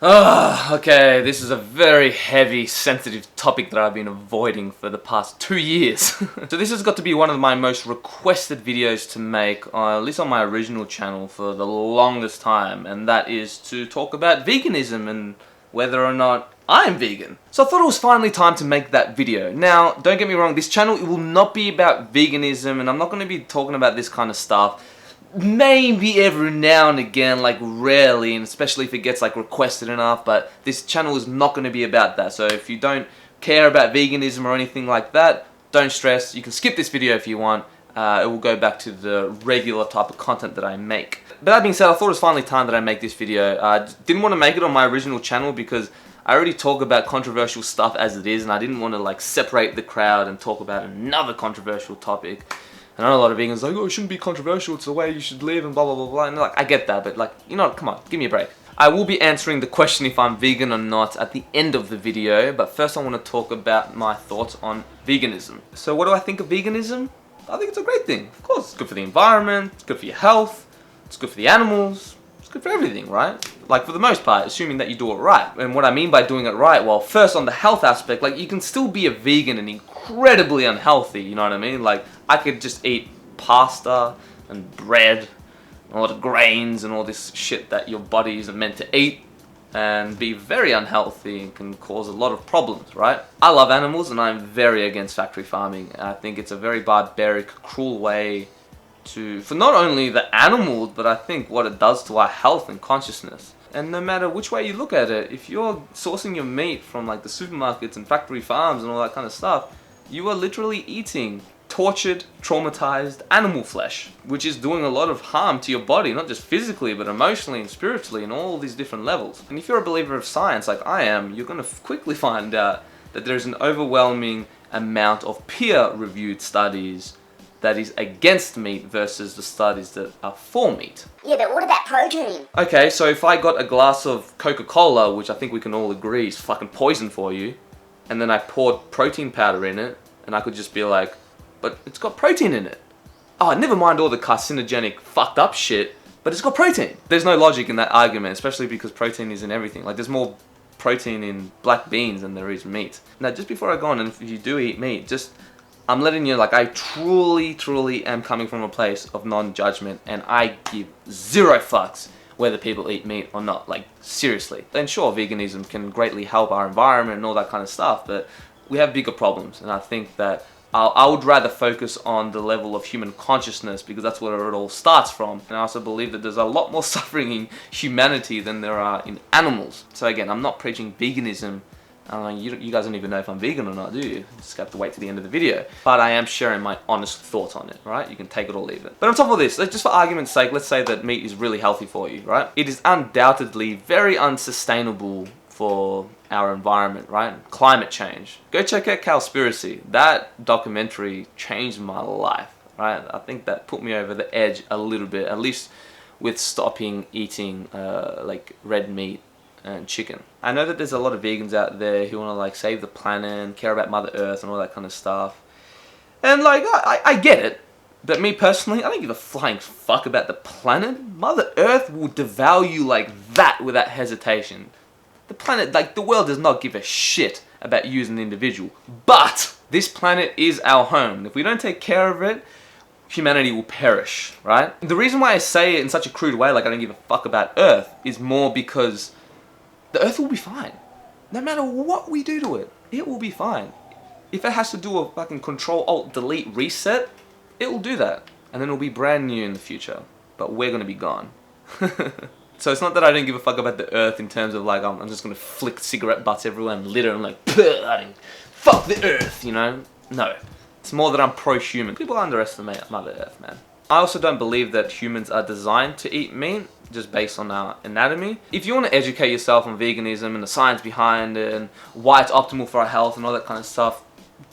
Okay, this is a very heavy, sensitive topic that I've been avoiding for the past 2 years. So this has got to be one of my most requested videos to make, at least on my original channel for the longest time, and that is to talk about veganism and whether or not I'm vegan. So I thought it was finally time to make that video. Now, don't get me wrong, this channel, it will not be about veganism, and I'm not going to be talking about this kind of stuff. Maybe every now and again, like rarely, and especially if it gets like requested enough, but this channel is not going to be about that. So if you don't care about veganism or anything like that, don't stress. You can skip this video if you want. It will go back to the regular type of content that I make. But that being said, I thought it was finally time that I make this video. I didn't want to make it on my original channel because I already talk about controversial stuff as it is, and I didn't want to like separate the crowd and talk about another controversial topic. I know a lot of vegans are like, oh, it shouldn't be controversial, it's the way you should live and blah blah blah blah, and like, I get that, but like, you know, come on, give me a break. I will be answering the question if I'm vegan or not at the end of the video, but first I want to talk about my thoughts on veganism. So what do I think of veganism? I think it's a great thing. Of course, it's good for the environment, it's good for your health, it's good for the animals, it's good for everything, right? Like for the most part, assuming that you do it right. And what I mean by doing it right, well, first on the health aspect, like you can still be a vegan and incredibly unhealthy, you know what I mean? Like I could just eat pasta and bread and a lot of grains and all this shit that your body isn't meant to eat and be very unhealthy and can cause a lot of problems, right? I love animals and I'm very against factory farming. I think it's a very barbaric, cruel way for not only the animals, but I think what it does to our health and consciousness. And no matter which way you look at it, if you're sourcing your meat from like the supermarkets and factory farms and all that kind of stuff, you are literally eating tortured, traumatized animal flesh, which is doing a lot of harm to your body, not just physically, but emotionally and spiritually and all these different levels. And if you're a believer of science like I am, you're going to quickly find out that there's an overwhelming amount of peer-reviewed studies that is against meat versus the studies that are for meat. Yeah, but what about protein? Okay, so if I got a glass of Coca-Cola, which I think we can all agree is fucking poison for you, and then I poured protein powder in it, and I could just be like, but it's got protein in it. Oh, never mind all the carcinogenic fucked up shit, but it's got protein. There's no logic in that argument, especially because protein is in everything. Like there's more protein in black beans than there is meat. Now, just before I go on, and if you do eat meat, I'm letting you know, like I truly am coming from a place of non-judgment, and I give zero fucks whether people eat meat or not, like seriously. And sure, veganism can greatly help our environment and all that kind of stuff, but we have bigger problems, and I think that I would rather focus on the level of human consciousness because that's where it all starts from. And I also believe that there's a lot more suffering in humanity than there are in animals. So again, I'm not preaching veganism. You guys don't even know if I'm vegan or not, do you? You just have to wait to the end of the video. But I am sharing my honest thoughts on it, right? You can take it or leave it. But on top of this, just for argument's sake, let's say that meat is really healthy for you, right? It is undoubtedly very unsustainable for our environment, right? Climate change. Go check out Cowspiracy. That documentary changed my life, right? I think that put me over the edge a little bit, at least with stopping eating like red meat and chicken. I know that there's a lot of vegans out there who want to like save the planet and care about Mother Earth and all that kind of stuff. And like, I get it. But me personally, I don't give a flying fuck about the planet. Mother Earth will devour you like that without hesitation. The planet, like the world does not give a shit about you as an individual. But this planet is our home. If we don't take care of it, humanity will perish, right? The reason why I say it in such a crude way, like I don't give a fuck about Earth, is more because the Earth will be fine. No matter what we do to it, it will be fine. If it has to do a fucking Control-Alt-Delete reset, it will do that. And then it'll be brand new in the future. But we're gonna be gone. So it's not that I don't give a fuck about the Earth in terms of like, I'm just gonna flick cigarette butts everywhere and litter and like, fuck the Earth, you know? No. It's more that I'm pro-human. People underestimate Mother Earth, man. I also don't believe that humans are designed to eat meat just based on our anatomy. If you want to educate yourself on veganism and the science behind it and why it's optimal for our health and all that kind of stuff,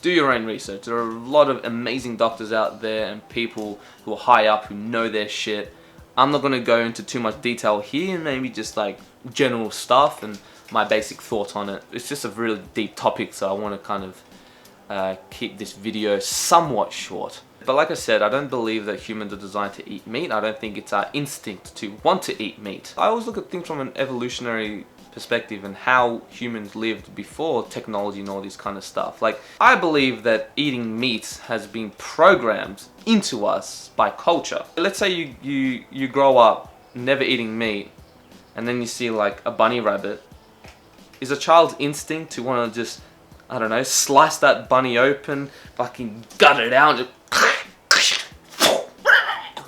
do your own research. There are a lot of amazing doctors out there and people who are high up who know their shit. I'm not going to go into too much detail here, maybe just like general stuff and my basic thoughts on it. It's just a really deep topic, so I want to kind of keep this video somewhat short. But like I said, I don't believe that humans are designed to eat meat. I don't think it's our instinct to want to eat meat. I always look at things from an evolutionary perspective and how humans lived before technology and all this kind of stuff. Like, I believe that eating meat has been programmed into us by culture. Let's say you grow up never eating meat, and then you see like a bunny rabbit. Is a child's instinct to want to just, I don't know, slice that bunny open, fucking gut it out, and just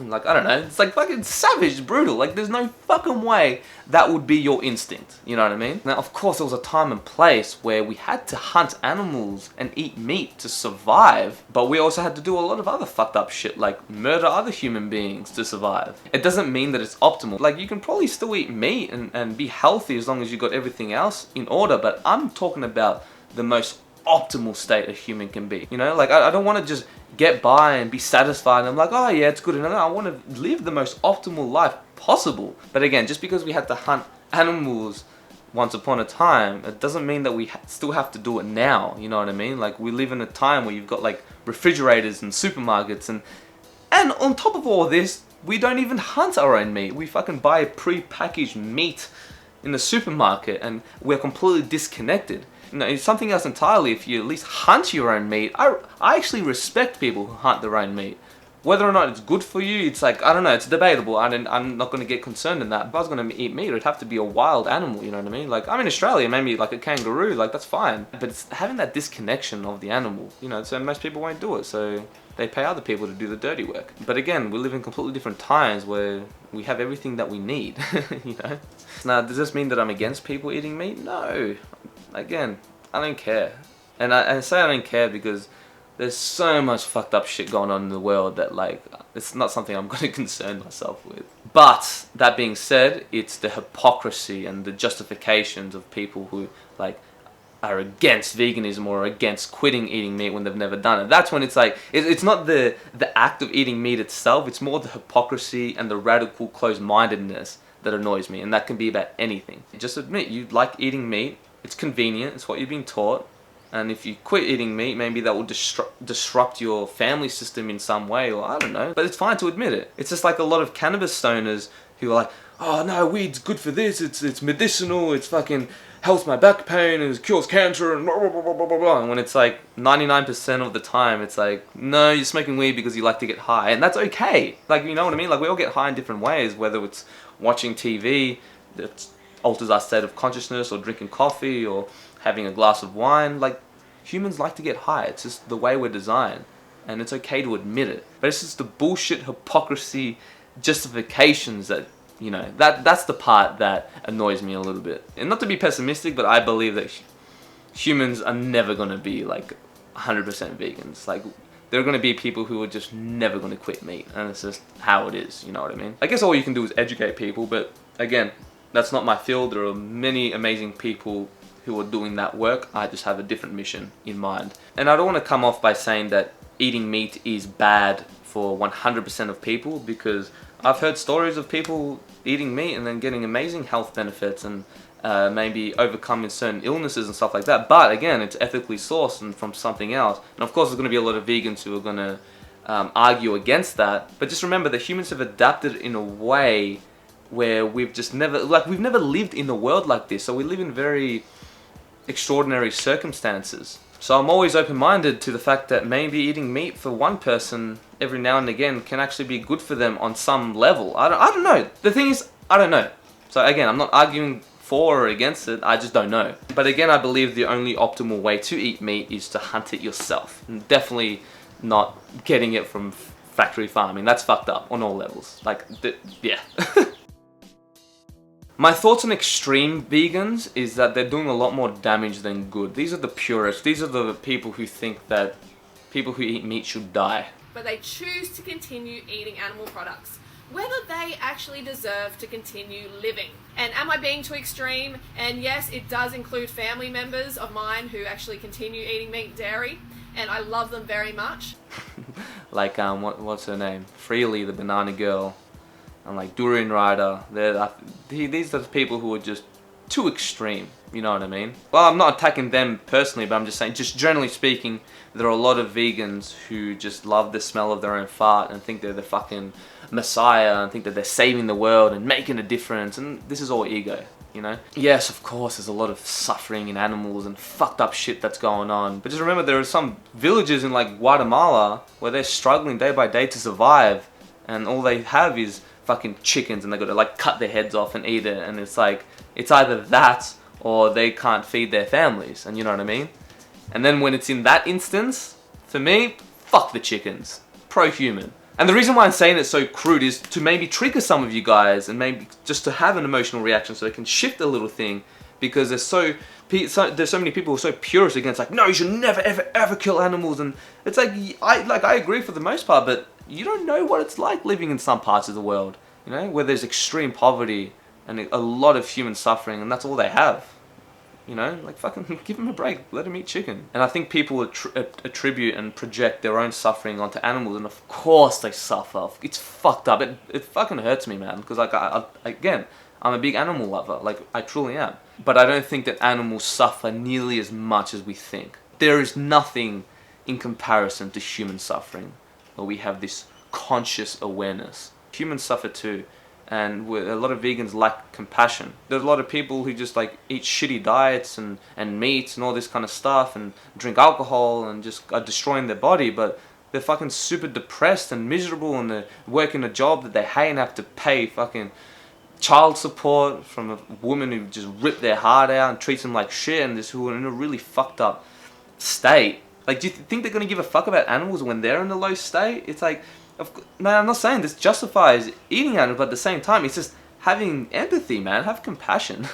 like, I don't know, it's like fucking savage, brutal. Like, there's no fucking way that would be your instinct, you know what I mean? Now, of course, there was a time and place where we had to hunt animals and eat meat to survive, but we also had to do a lot of other fucked up shit, like murder other human beings to survive. It doesn't mean that it's optimal. Like, you can probably still eat meat and be healthy as long as you got everything else in order, but I'm talking about the most optimal state a human can be. You know, like, I don't want to just get by and be satisfied and I'm like, oh yeah, it's good enough. I want to live the most optimal life possible. But again, just because we had to hunt animals once upon a time, it doesn't mean that we still have to do it now. You know what I mean? Like, we live in a time where you've got like refrigerators and supermarkets, and on top of all this, we don't even hunt our own meat. We fucking buy pre-packaged meat in the supermarket, and we're completely disconnected. You know, it's something else entirely if you at least hunt your own meat. I actually respect people who hunt their own meat. Whether or not it's good for you, it's like, I don't know, it's debatable. I'm not going to get concerned in that. If I was going to eat meat, it'd have to be a wild animal, you know what I mean? Like, I'm in Australia, maybe like a kangaroo, like, that's fine. But it's having that disconnection of the animal, you know, so most people won't do it. So they pay other people to do the dirty work. But again, we live in completely different times where we have everything that we need, you know? Now, does this mean that I'm against people eating meat? No. Again, I don't care. And I say I don't care because there's so much fucked up shit going on in the world that, like, it's not something I'm going to concern myself with. But that being said, it's the hypocrisy and the justifications of people who, like, are against veganism or against quitting eating meat when they've never done it. That's when it's like, it's not the act of eating meat itself, it's more the hypocrisy and the radical closed-mindedness that annoys me. And that can be about anything. Just admit you like eating meat. It's convenient, it's what you've been taught, and if you quit eating meat, maybe that will disrupt your family system in some way, or I don't know, but it's fine to admit it. It's just like a lot of cannabis stoners who are like, oh no, weed's good for this, it's medicinal, it's fucking helps my back pain, and it cures cancer, and blah, blah, blah, blah, blah, blah. And when it's like 99% of the time, it's like, no, you're smoking weed because you like to get high, and that's okay. Like, you know what I mean? Like, we all get high in different ways, whether it's watching TV, that's alters our state of consciousness, or drinking coffee, or having a glass of wine. Like, humans like to get high. It's just the way we're designed, and it's okay to admit it. But it's just the bullshit hypocrisy justifications that, you know, that's the part that annoys me a little bit. And not to be pessimistic, but I believe that humans are never going to be like 100% vegans. Like, there are going to be people who are just never going to quit meat, and it's just how it is, you know what I mean? I guess all you can do is educate people, but again, that's not my field. There are many amazing people who are doing that work. I just have a different mission in mind. And I don't want to come off by saying that eating meat is bad for 100% of people, because I've heard stories of people eating meat and then getting amazing health benefits and maybe overcoming certain illnesses and stuff like that. But again, it's ethically sourced and from something else. And of course, there's going to be a lot of vegans who are going to argue against that. But just remember that humans have adapted in a way where we've never lived in a world like this. So we live in very extraordinary circumstances. So I'm always open-minded to the fact that maybe eating meat for one person every now and again can actually be good for them on some level. I don't know. The thing is, I don't know. So again, I'm not arguing for or against it, I just don't know. But again, I believe the only optimal way to eat meat is to hunt it yourself. And definitely not getting it from factory farming. That's fucked up on all levels. Like, yeah. My thoughts on extreme vegans is that they're doing a lot more damage than good. These are the purists. These are the people who think that people who eat meat should die. But they choose to continue eating animal products, whether they actually deserve to continue living. And am I being too extreme? And yes, it does include family members of mine who actually continue eating meat and dairy, and I love them very much. Like, what's her name? Freely, the banana girl. And like Durian Rider, these are the people who are just too extreme, you know what I mean? Well, I'm not attacking them personally, but I'm just saying, just generally speaking, there are a lot of vegans who just love the smell of their own fart and think they're the fucking messiah and think that they're saving the world and making a difference, and this is all ego. you know? Yes, of course, there's a lot of suffering in animals and fucked up shit that's going on. But just remember, there are some villages in like Guatemala where they're struggling day by day to survive, and all they have is fucking chickens, and they got to like cut their heads off and eat it. And it's like, it's either that or they can't feed their families, and you know what I mean? And then when it's in that instance, for me, fuck the chickens. Pro-human. And the reason why I'm saying it so crude is to maybe trigger some of you guys, and maybe just to have an emotional reaction so they can shift a little thing, because there's so many people who are so purist against, like, no, you should never ever kill animals. And it's like, I agree for the most part, but you don't know what it's like living in some parts of the world, you know, where there's extreme poverty and a lot of human suffering, and that's all they have. You know, like, fucking give them a break, let them eat chicken. And I think people attribute and project their own suffering onto animals, and of course they suffer. It's fucked up. It fucking hurts me, man, because like again, I'm a big animal lover, like I truly am. But I don't think that animals suffer nearly as much as we think. There is nothing in comparison to human suffering, where we have this conscious awareness. Humans suffer too. And a lot of vegans lack compassion. There's a lot of people who just like eat shitty diets and meats and all this kind of stuff, and drink alcohol and just are destroying their body, but they're fucking super depressed and miserable, and they're working a job that they hate and have to pay fucking child support from a woman who just ripped their heart out and treats them like shit, and who are in a really fucked up state. Like, do you think they're gonna give a fuck about animals when they're in a low state? It's like, no, I'm not saying this justifies eating animals, but at the same time, it's just having empathy, man. Have compassion.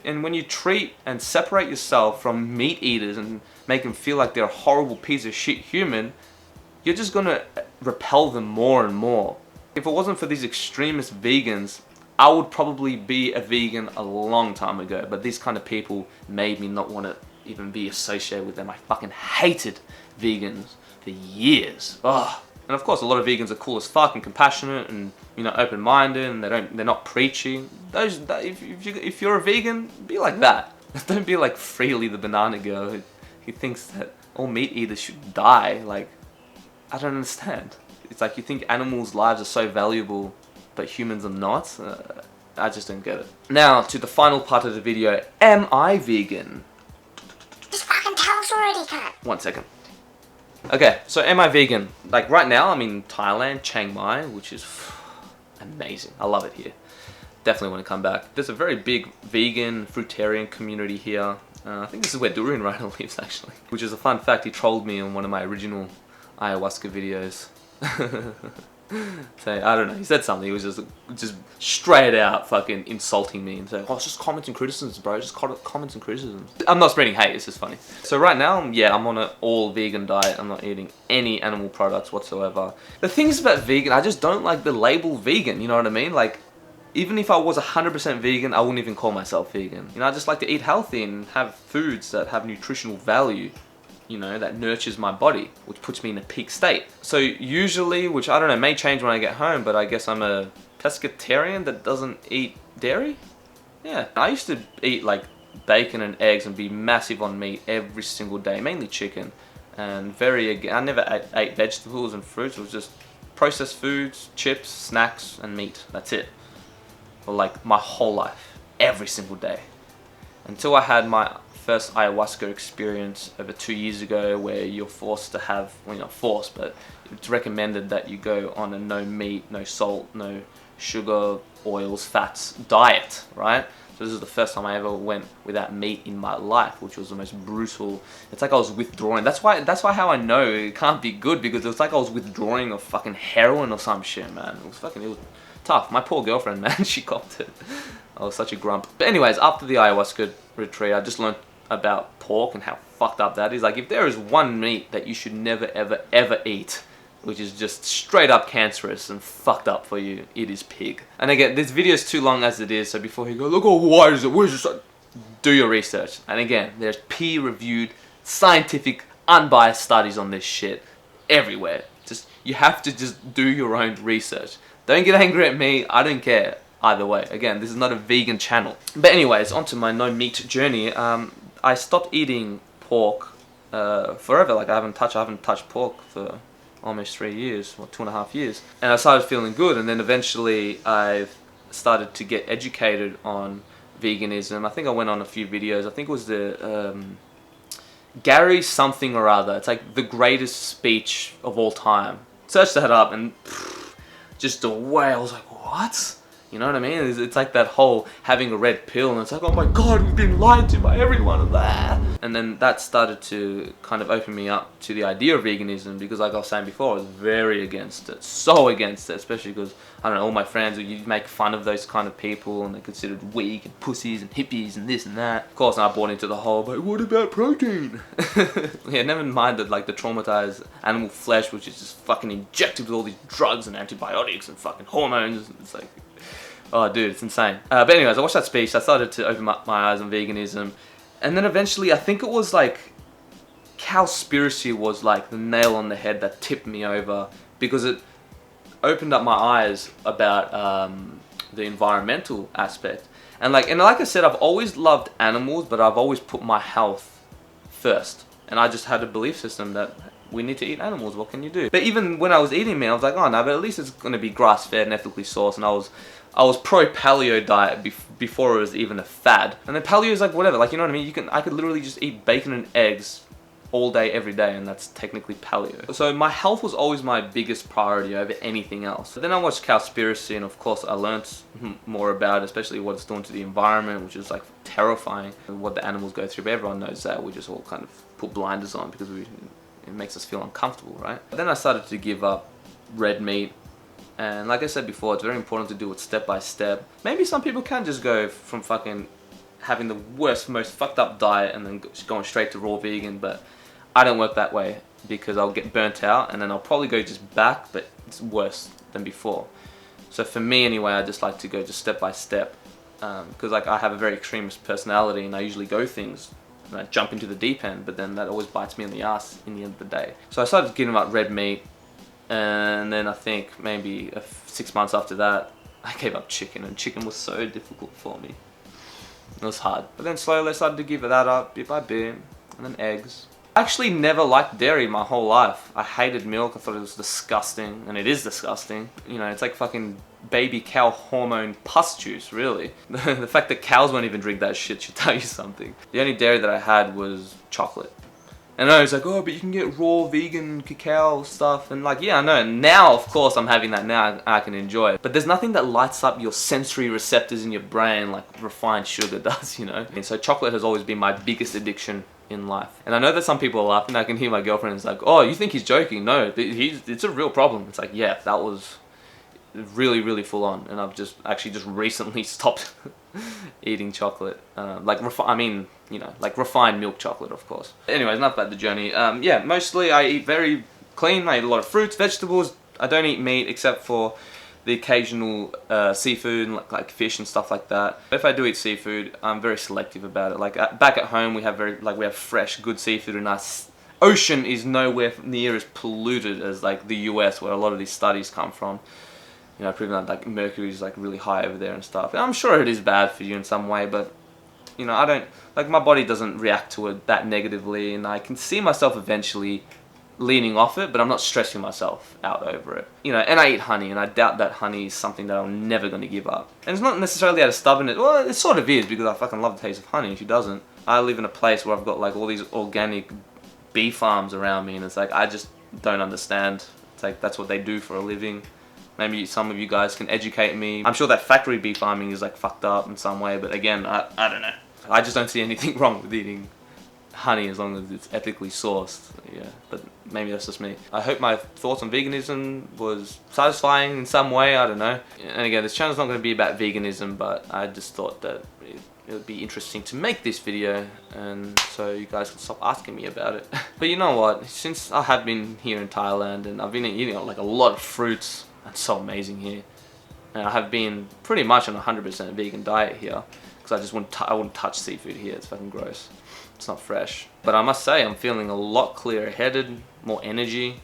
And when you treat and separate yourself from meat eaters and make them feel like they're a horrible piece of shit human, you're just gonna repel them more and more. If it wasn't for these extremist vegans, I would probably be a vegan a long time ago, but these kind of people made me not want to even be associated with them. I fucking hated vegans for years. Ugh. And of course, a lot of vegans are cool as fuck and compassionate and, you know, open-minded, and they're not preachy. If you're a vegan, be like that. Don't be like Freely the banana girl who thinks that all meat eaters should die. Like, I don't understand. It's like you think animals' lives are so valuable, but humans are not. I just don't get it. Now to the final part of the video. Am I vegan? Just fucking tell us already, cunt. 1 second. Okay, so am I vegan? Like right now, I'm in Thailand, Chiang Mai, which is amazing. I love it here. Definitely want to come back. There's a very big vegan, fruitarian community here. I think this is where Durian Rider lives, actually. Which is a fun fact. He trolled me on one of my original ayahuasca videos. So, I don't know, he said something. He was just straight out fucking insulting me and saying, oh, it's just comments and criticisms, bro. Just comments and criticisms. I'm not spreading hate, it's just funny. So right now, yeah, I'm on an all vegan diet. I'm not eating any animal products whatsoever. The thing is about vegan, I just don't like the label vegan, you know what I mean? Like, even if I was 100% vegan, I wouldn't even call myself vegan. You know, I just like to eat healthy and have foods that have nutritional value, you know, that nurtures my body, which puts me in a peak state. So usually, which I don't know, may change when I get home, but I guess I'm a pescatarian that doesn't eat dairy? Yeah, I used to eat like bacon and eggs and be massive on meat every single day, mainly chicken. And I never ate vegetables and fruits. It was just processed foods, chips, snacks, and meat. That's it. For like my whole life, every single day. Until I had my first ayahuasca experience over 2 years ago, where you're forced to have, well, you're not forced, but it's recommended that you go on a no meat, no salt, no sugar, oils, fats diet, right? So this is the first time I ever went without meat in my life, which was the most brutal. It's like I was withdrawing. That's why how I know it can't be good, because it was like I was withdrawing of fucking heroin or some shit, man. It was tough. My poor girlfriend, man, she copped it. I was such a grump. But anyways, after the ayahuasca retreat, I just learned about pork and how fucked up that is. Like, if there is one meat that you should never ever eat, which is just straight up cancerous and fucked up for you, it is pig. And again, this video is too long as it is, so before you go, look, oh, why is it, where's this, do your research. And again, there's peer-reviewed, scientific, unbiased studies on this shit everywhere. You have to just do your own research. Don't get angry at me, I don't care. Either way, again, this is not a vegan channel. But anyways, onto my no meat journey. I stopped eating pork forever. Like, I haven't touched pork for almost 3 years, or 2.5 years. And I started feeling good, and then eventually I started to get educated on veganism. I think I went on a few videos. I think it was the Gary something or other. It's like the greatest speech of all time. Search that up and just the way I was like, what? You know what I mean? It's like that whole having a red pill, and it's like, oh my god, we've been lied to by everyone of that. And then that started to kind of open me up to the idea of veganism, because like I was saying before, I was very against it, so against it, especially because, I don't know, all my friends, you make fun of those kind of people, and they're considered weak and pussies and hippies and this and that. Of course, I bought into the whole, but what about protein? Yeah, never minded like the traumatized animal flesh, which is just fucking injected with all these drugs and antibiotics and fucking hormones. It's like, oh dude, it's insane. But anyways, I watched that speech. I started to open up my eyes on veganism. And then eventually, I think it was like Cowspiracy was like the nail on the head that tipped me over, because it opened up my eyes about the environmental aspect. And like I said, I've always loved animals, but I've always put my health first. And I just had a belief system that we need to eat animals, what can you do? But even when I was eating meat, I was like, oh no, but at least it's going to be grass-fed and ethically sourced. And I was pro paleo diet before it was even a fad. And then paleo is like whatever, like, you know what I mean? I could literally just eat bacon and eggs all day, every day, and that's technically paleo. So my health was always my biggest priority over anything else. But then I watched Cowspiracy, and of course I learned more about it, especially what it's doing to the environment, which is like terrifying, and what the animals go through. But everyone knows that. We just all kind of put blinders on because it makes us feel uncomfortable, right? But then I started to give up red meat. And like I said before, it's very important to do it step by step. Maybe some people can just go from fucking having the worst, most fucked up diet and then just going straight to raw vegan, but I don't work that way, because I'll get burnt out and then I'll probably go just back, but it's worse than before. So for me anyway, I just like to go just step by step, because like I have a very extremist personality, and I usually go things and I jump into the deep end, but then that always bites me in the ass in the end of the day. So I started giving up red meat. And then I think maybe 6 months after that, I gave up chicken, and chicken was so difficult for me. It was hard. But then slowly I started to give that up bit by bit, and then eggs. I actually never liked dairy my whole life. I hated milk. I thought it was disgusting, and it is disgusting. You know, it's like fucking baby cow hormone pus juice, really. The fact that cows won't even drink that shit should tell you something. The only dairy that I had was chocolate. And I was like, oh, but you can get raw vegan cacao stuff. And like, yeah, I know. Now, of course, I'm having that now. I can enjoy it. But there's nothing that lights up your sensory receptors in your brain like refined sugar does, you know? And so chocolate has always been my biggest addiction in life. And I know that some people are laughing. I can hear my girlfriend is like, oh, you think he's joking? No, it's a real problem. It's like, yeah, that was really, really full on. And I've just recently stopped eating chocolate. Like refined milk chocolate, of course. Anyways, enough about the journey. Yeah, mostly I eat very clean. I eat a lot of fruits, vegetables. I don't eat meat except for the occasional seafood, like fish and stuff like that. If I do eat seafood, I'm very selective about it. Like back at home, we have fresh, good seafood, and our ocean is nowhere near as polluted as like the US, where a lot of these studies come from. You know, proving that like mercury is like really high over there and stuff. And I'm sure it is bad for you in some way, but you know, I don't, like, my body doesn't react to it that negatively, and I can see myself eventually leaning off it, but I'm not stressing myself out over it. You know, and I eat honey, and I doubt that honey is something that I'm never going to give up. And it's not necessarily out of stubbornness. Well, it sort of is, because I fucking love the taste of honey. Who doesn't? I live in a place where I've got like all these organic bee farms around me, and it's like, I just don't understand. It's like, that's what they do for a living. Maybe some of you guys can educate me. I'm sure that factory bee farming is like fucked up in some way, but again, I don't know. I just don't see anything wrong with eating honey as long as it's ethically sourced. Yeah, but maybe that's just me. I hope my thoughts on veganism was satisfying in some way, I don't know. And again, this channel's not going to be about veganism, but I just thought that it would be interesting to make this video, and so you guys can stop asking me about it. But you know what, since I have been here in Thailand, and I've been eating like a lot of fruits, it's so amazing here. And I have been pretty much on a 100% vegan diet here, because I wouldn't touch seafood here. It's fucking gross. It's not fresh. But I must say, I'm feeling a lot clearer headed, more energy,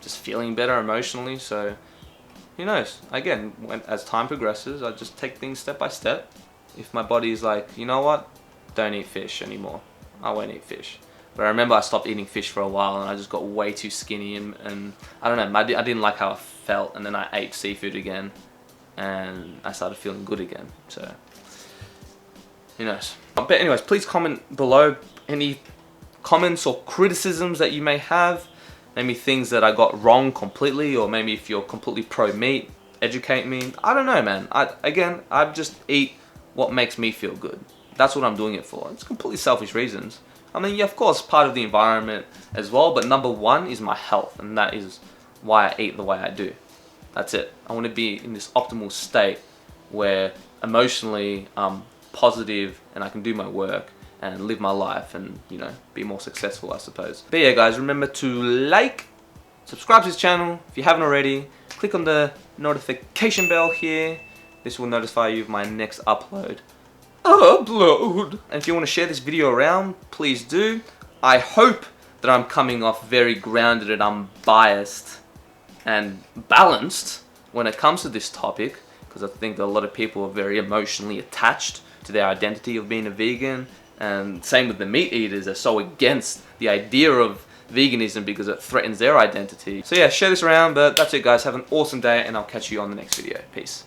just feeling better emotionally. So who knows? Again, as time progresses, I just take things step by step. If my body is like, you know what, don't eat fish anymore, I won't eat fish. But I remember I stopped eating fish for a while, and I just got way too skinny, and I don't know, I didn't like how I felt, and then I ate seafood again, and I started feeling good again. So Who knows? But anyways, please comment below any comments or criticisms that you may have. Maybe things that I got wrong completely, or maybe if you're completely pro-meat, educate me. I don't know, man. I just eat what makes me feel good. That's what I'm doing it for. It's completely selfish reasons. I mean, yeah, of course, part of the environment as well, but number one is my health, and that is why I eat the way I do. That's it. I want to be in this optimal state where emotionally I'm positive and I can do my work and live my life and, you know, be more successful, I suppose. But yeah, guys, remember to like, subscribe to this channel if you haven't already. Click on the notification bell here. This will notify you of my next upload. And if you want to share this video around, please do. I hope that I'm coming off very grounded and unbiased and balanced when it comes to this topic, because I think that a lot of people are very emotionally attached to their identity of being a vegan. And same with the meat eaters, they're so against the idea of veganism because it threatens their identity. So yeah, share this around, but that's it, guys. Have an awesome day, and I'll catch you on the next video. Peace.